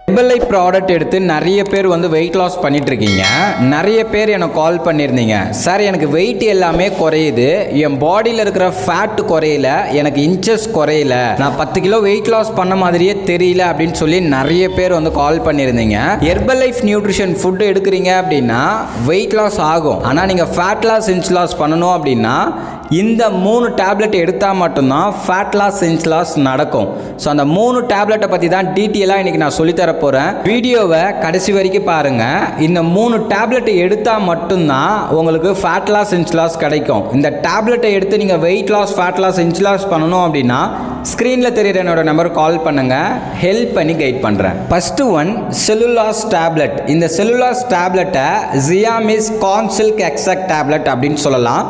Herbalife product எடுத்து நிறைய பேர் வந்து வெயிட் லாஸ் பண்ணிட்டு இருக்கீங்க. நிறைய பேர் எனக்கு கால் பண்ணியிருந்தீங்க, சார் எனக்கு வெயிட் எல்லாமே குறையுது, என் பாடியில் இருக்கிற ஃபேட் குறையல, எனக்கு இன்ச்சஸ் குறையல, நான் 10 கிலோ வெயிட் லாஸ் பண்ண மாதிரியே தெரியல அப்படின்னு சொல்லி நிறைய பேர் வந்து கால் பண்ணியிருந்தீங்க. ஹெர்பலைஃப் நியூட்ரிஷன் ஃபுட் எடுக்கிறீங்க அப்படின்னா வெயிட் லாஸ் ஆகும். ஆனால் நீங்கள் ஃபேட் லாஸ் இன்ச் லாஸ் பண்ணணும் அப்படின்னா இந்த 3 டேப்லெட் எடுத்தால் மட்டும்தான் ஃபேட் லாஸ் இன்ச் லாஸ் நடக்கும். ஸோ அந்த 3 டேப்லெட்டை பற்றி தான் டீட்டெயிலாக இன்றைக்கி நான் சொல்லித்தர போகிறேன். வீடியோவை கடைசி வரைக்கும் பாருங்கள். இந்த 3 டேப்லெட்டை எடுத்தால் மட்டும்தான் உங்களுக்கு ஃபேட் லாஸ் இன்ச் லாஸ் கிடைக்கும். இந்த டேப்லெட்டை எடுத்து நீங்கள் weight loss fat loss inch loss பண்ணணும் அப்படின்னா ஸ்க்ரீனில் தெரியுற என்னோட நம்பருக்கு கால் பண்ணுங்கள், ஹெல்ப் பண்ணி கைட் பண்ணுறேன். First one cellulose tablet. இந்த செல்லுலாஸ் டேப்லெட்டை ஜியாமிஸ் கார்ன் சில்க் எக்ஸாக்ட் டேப்லெட் அப்படின்னு சொல்லலாம்.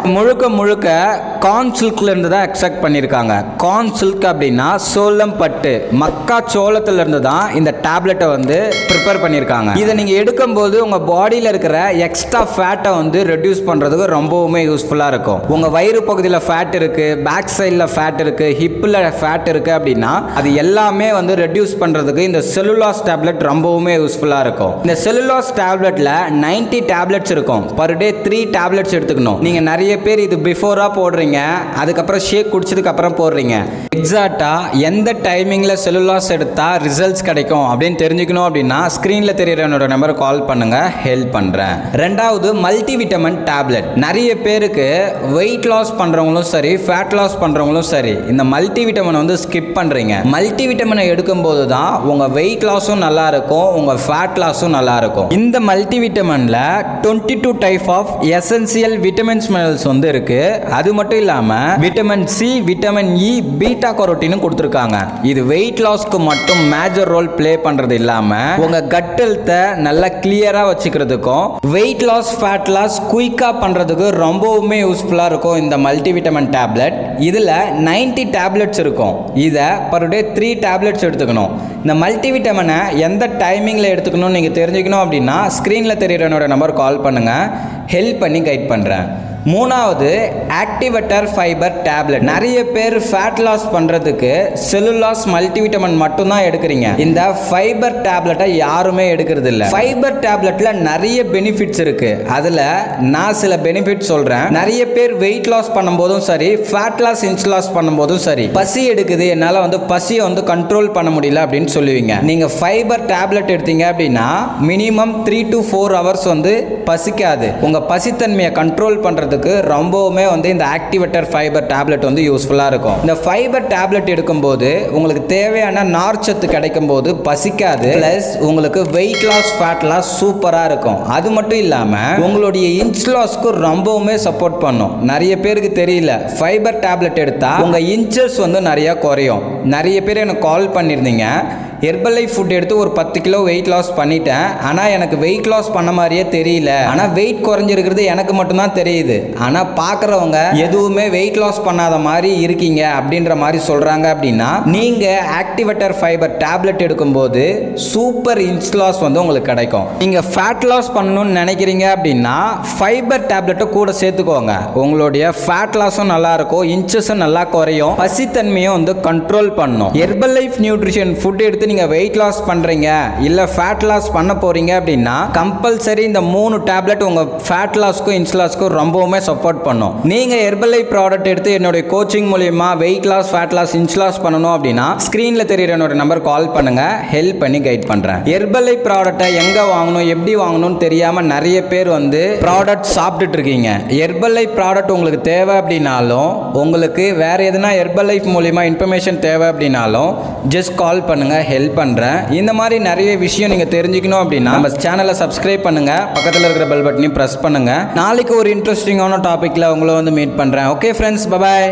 முழுக்க கார்ன் சில்க்ல இருந்து தான் எக்ஸ்ட்ராக்ட் பண்ணியிருக்காங்க. கார்ன் சில்க் அப்படின்னா சோளம் பட்டு, மக்கா சோளத்துல இருந்து தான் இந்த டேப்லெட்டை வந்து ப்ரிப்பேர் பண்ணியிருக்காங்க. இதை நீங்க எடுக்கும்போது உங்க பாடியில் இருக்கிற எக்ஸ்ட்ரா ஃபேட்டை வந்து ரெடியூஸ் பண்றதுக்கு ரொம்பவுமே யூஸ்ஃபுல்லா இருக்கும். உங்க வயிறு பகுதியில் ஃபேட் இருக்கு, பேக் சைடில் ஃபேட் இருக்கு, ஹிப்பில் ஃபேட் இருக்கு அப்படின்னா அது எல்லாமே வந்து ரெடியூஸ் பண்றதுக்கு இந்த செல்லுலாஸ் டேப்லெட் ரொம்பவுமே யூஸ்ஃபுல்லா இருக்கும். இந்த செல்லுலாஸ் டேப்லெட்ல 90 டேப்லெட்ஸ் இருக்கும். பர் டே 3 டேப்லெட்ஸ் எடுத்துக்கணும். நீங்க நிறைய பேர் இது பிஃபோரா போடுறீங்க, அதுக்கப்புறம் ஷேக் குடிச்சதுக்கு அப்புறம் போடுறீங்க. எக்ஸாக்டா எந்த டைமிங்ல செல்லுலாஸ் எடுத்தா ரிசல்ட்ஸ் கிடைக்கும் அப்படின்னு தெரிஞ்சுக்கணும் அப்படின்னா ஸ்கிரீன்ல தெரியுற என்னோட நம்பரை கால் பண்ணுங்க, ஹெல்ப் பண்றேன். ரெண்டாவது மல்டி விட்டமின் டேப்லெட். நிறைய பேருக்கு வெயிட் லாஸ் பண்றவங்களும் சரி, ஃபேட் லாஸ் பண்றவங்களும் சரி, இந்த மல்டி விட்டமின் வந்து ஸ்கிப் பண்றீங்க. மல்டி விட்டமினை எடுக்கும்போது தான் உங்க வெயிட் லாஸும் நல்லா இருக்கும், உங்க ஃபேட் லாஸும் நல்லா இருக்கும். இந்த மல்டி விட்டமின்ல 22 type of essential vitamins minerals வந்து இருக்கு. அது மட்டும் இல்லாம vitamin C, vitamin E, beta கரோட்டினும் கொடுத்திருக்காங்க. இது வெயிட் லாஸ்க்கு மட்டும் மேஜர் ரோல் ப்ளே பண்றது இல்லாம உங்க கட் ஹெல்த்தை நல்லா கிளியரா வச்சுக்கிறதுக்கும் வெயிட் லாஸ் ஃபேட் லாஸ் குயிக்கா பண்றதுக்கு ரொம்பவுமே யூஸ்ஃபுல்லா இருக்கும் இந்த மல்டி விட்டமின் டேப்லெட். இதுல 90 டேப்லெட்ஸ் இருக்கும். இதை பர் டே 3 டேப்லெட்ஸ் எடுத்துக்கணும். இந்த மல்டி விட்டமினை எந்த டைமிங்ல எடுத்துக்கணும் நீங்க தெரிஞ்சுக்கணும் அப்படின்னா ஸ்கிரீன்ல தெரியுற என்னோட நம்பர் கால் பண்ணுங்க, ஹெல்ப் பண்ணி கைட் பண்றேன். மூணாவது ஆக்டிவேட்டர் ஃபைபர் டேப்லெட். நிறைய பேர் ஃபேட் லாஸ் பண்றதுக்கு செல்லுலாஸ் மல்டிவிட்டமின் மட்டும் தான் எடுக்கிறீங்க. இந்த ஃபைபர் டேப்லெட்டை யாருமே எடுக்கிறது இல்ல. ஃபைபர் டேப்லெட்ல நிறைய பெனிஃபிட்ஸ் இருக்கு. அதுல நான் சில பெனிஃபிட் சொல்றேன். நிறைய பேர் வெயிட் லாஸ் பண்ணும்போதும் சரி, ஃபேட் லாஸ் இன்ச் லாஸ் பண்ணும்போதும் சரி, பசி எடுக்குது, என்னால வந்து பசியை வந்து கண்ட்ரோல் பண்ண முடியல அப்படின்னு சொல்லுவீங்க. நீங்க ஃபைபர் டேப்லெட் எடுத்தீங்க அப்படின்னா மினிமம் 3 to 4 hours வந்து பசிக்காது. உங்க பசித்தன்மையை கண்ட்ரோல் பண்றது ரொம்பவுமே வந்து இந்த ஆக்டிவேட்டர் ஃபைபர் டேப்லெட் வந்து யூஸ்ஃபுல்லா இருக்கும். இந்த ஃபைபர் டேப்லெட் எடுக்கும்போது உங்களுக்கு தேவையான நார்ச்சத்து கிடைக்கும் போது பசிக்காது, பிளஸ் உங்களுக்கு வெயிட் லாஸ் ஃபேட் லாஸ் சூப்பரா இருக்கும். அது மட்டும் இல்லாம உங்களுடைய இன்ச் லாஸ்க்கு ரொம்பவுமே சப்போர்ட் பண்ணும். நிறைய பேருக்கு தெரியல, ஃபைபர் டேப்லெட் எடுத்தா உங்க இன்ச்சஸ் வந்து நிறைய குறையும். நிறைய பேர் எனக்கு கால் பண்ணியிருந்தீங்க, ஹெர்பலைஃப் ஃபுட் எடுத்து ஒரு 10 கிலோ வெயிட் லாஸ் பண்ணிட்டேன், ஆனால் எனக்கு வெயிட் லாஸ் பண்ண மாதிரியே தெரியல, ஆனால் வெயிட் குறைஞ்சிருக்கிறது எனக்கு மட்டும்தான் தெரியுது, ஆனால் பார்க்குறவங்க எதுவுமே வெயிட் லாஸ் பண்ணாத மாதிரி இருக்கீங்க அப்படின்ற மாதிரி சொல்கிறாங்க அப்படின்னா நீங்கள் ஆக்டிவேட்டர் ஃபைபர் டேப்லெட் எடுக்கும்போது சூப்பர் இன்ச் லாஸ் வந்து உங்களுக்கு கிடைக்கும். நீங்கள் ஃபேட் லாஸ் பண்ணணும்னு நினைக்கிறீங்க அப்படின்னா ஃபைபர் டேப்லெட்டை கூட சேர்த்துக்கோங்க. உங்களுடைய ஃபேட் லாஸும் நல்லா இருக்கும், இன்ச்சஸும் நல்லா குறையும், பசித்தன்மையும் வந்து கண்ட்ரோல் பண்ணும். ஹெர்பலைஃப் நியூட்ரிஷன் ஃபுட் எடுத்து நீங்க வெயிட் லாஸ் பண்றீங்க இல்ல ஃபேட் லாஸ் பண்ண போறீங்க அப்படின்னா கம்பல்சரி இந்த 3 டேப்லெட் உங்க ஃபேட் லாஸ்க்கும் இன்ச் லாஸ்க்கும் ரொம்பவுமே சப்போர்ட் பண்ணும். நீங்க ஹெர்பலைஃப் ப்ராடக்ட் எடுத்து என்னோட கோச்சிங் மூலமா weight loss fat loss inch loss பண்ணணும் அப்படின்னா ஸ்கிரீன்ல தெரியுற என்னோட நம்பர் கால் பண்ணுங்க, ஹெல்ப் பண்ணி கைட் பண்றேன். ஹெர்பலைஃப் ப்ராடக்ட்டை எங்க வாங்கணும் எப்படி வாங்கணும்னு தெரியாம நிறைய பேர் வந்து ப்ராடக்ட் சாப்பிட்டுட்டு இருக்கீங்க. ஹெர்பலைஃப் ப்ராடக்ட் உங்களுக்கு தேவை அப்படின்னாலும், உங்களுக்கு வேற எதுனா ஹெர்பலைஃப் மூலமா இன்ஃபர்மேஷன் தேவை அப்படின்னாலும் ஜஸ்ட் கால் பண்ணுங்க, ஹெல்ப் பண்றேன். இந்த மாதிரி நிறைய விஷயம் நீங்க தெரிஞ்சுக்கணும் அப்படின்னா நம்ம சேனலை சப்ஸ்கிரைப் பண்ணுங்க, பக்கத்தில் இருக்கிற பெல் பட்டனையும் பிரஸ் பண்ணுங்க. நாளைக்கு ஒரு இன்ட்ரெஸ்டிங்கான டாபிக்ல உங்களை வந்து மீட் பண்றேன். Okay friends, bye bye.